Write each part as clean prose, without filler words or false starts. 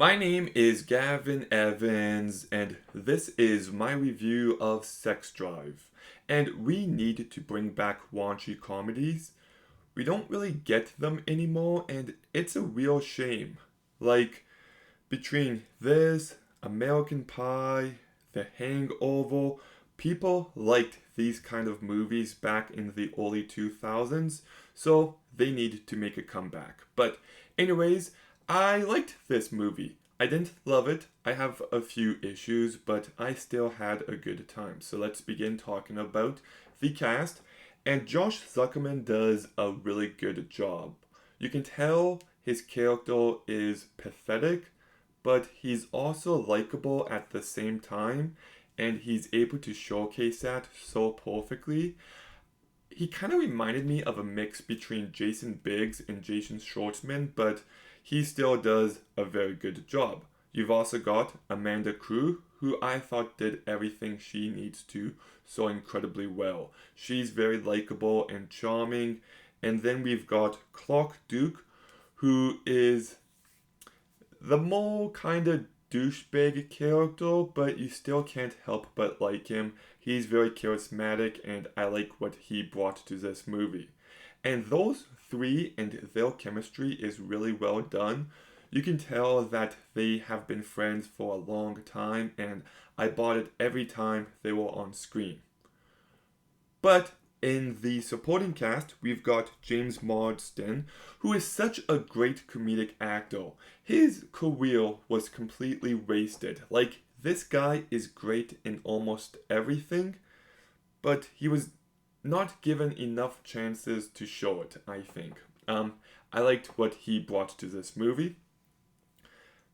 My name is Gavin Evans, and this is my review of Sex Drive. And we need to bring back raunchy comedies. We don't really get them anymore, and it's a real shame. Like, between this, American Pie, The Hangover, people liked these kind of movies back in the early 2000s, so they need to make a comeback. But, anyways, I liked this movie. I didn't love it. I have a few issues, but I still had a good time. So let's begin talking about the cast. And Josh Zuckerman does a really good job. You can tell his character is pathetic, but he's also likable at the same time, and he's able to showcase that so perfectly. He kind of reminded me of a mix between Jason Biggs and Jason Schwartzman, but he still does a very good job. You've also got Amanda Crew, who I thought did everything she needs to so incredibly well. She's very likable and charming. And then we've got Clark Duke, who is the more kind of douchebag character, but you still can't help but like him. He's very charismatic, and I like what he brought to this movie. And those three and their chemistry is really well done. You can tell that they have been friends for a long time, and I bought it every time they were on screen. But in the supporting cast, we've got James Marsden, who is such a great comedic actor. His career was completely wasted. Like, this guy is great in almost everything, but he was not given enough chances to show it, I think. I liked what he brought to this movie.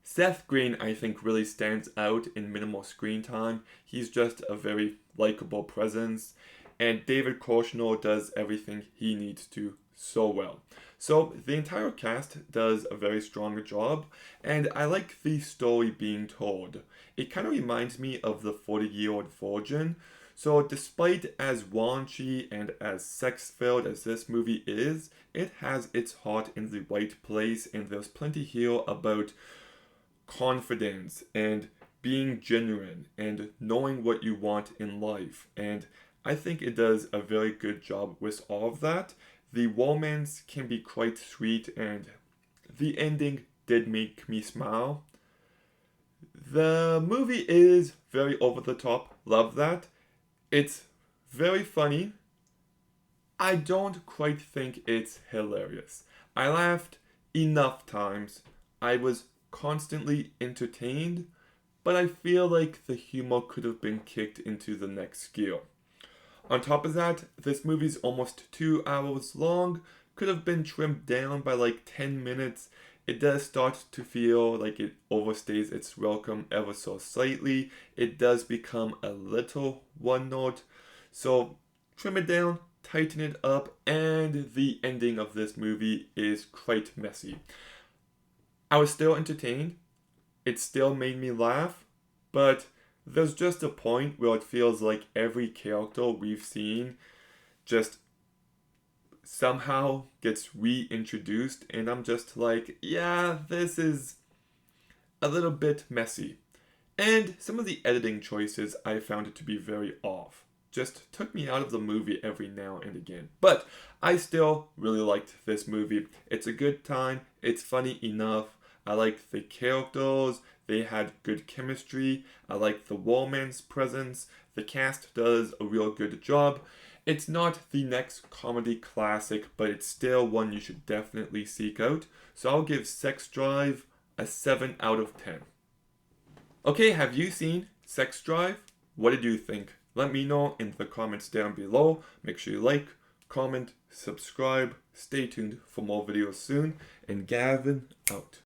Seth Green, I think, really stands out in minimal screen time. He's just a very likable presence, and David Koshner does everything he needs to so well. So the entire cast does a very strong job, and I like the story being told. It kind of reminds me of The 40-Year-Old Virgin. So despite as raunchy and as sex-filled as this movie is, it has its heart in the right place, and there's plenty here about confidence and being genuine and knowing what you want in life. And I think it does a very good job with all of that. The romance can be quite sweet, and the ending did make me smile. The movie is very over the top, love that. It's very funny. I don't quite think it's hilarious. I laughed enough times. I was constantly entertained, but I feel like the humor could have been kicked into the next gear. On top of that, this movie's almost 2 hours long, could have been trimmed down by like 10 minutes. It does start to feel like it overstays its welcome ever so slightly. It does become a little one note. So trim it down, tighten it up, and the ending of this movie is quite messy. I was still entertained. It still made me laugh, but there's just a point where it feels like every character we've seen just somehow gets reintroduced, and I'm just like, yeah, this is a little bit messy. And some of the editing choices I found it to be very off. Just took me out of the movie every now and again. But I still really liked this movie. It's a good time, it's funny enough. I liked the characters, they had good chemistry, I liked the romance presence, the cast does a real good job. It's not the next comedy classic, but it's still one you should definitely seek out. So I'll give Sex Drive a 7 out of 10. Okay, have you seen Sex Drive? What did you think? Let me know in the comments down below. Make sure you like, comment, subscribe. Stay tuned for more videos soon. And Gavin out.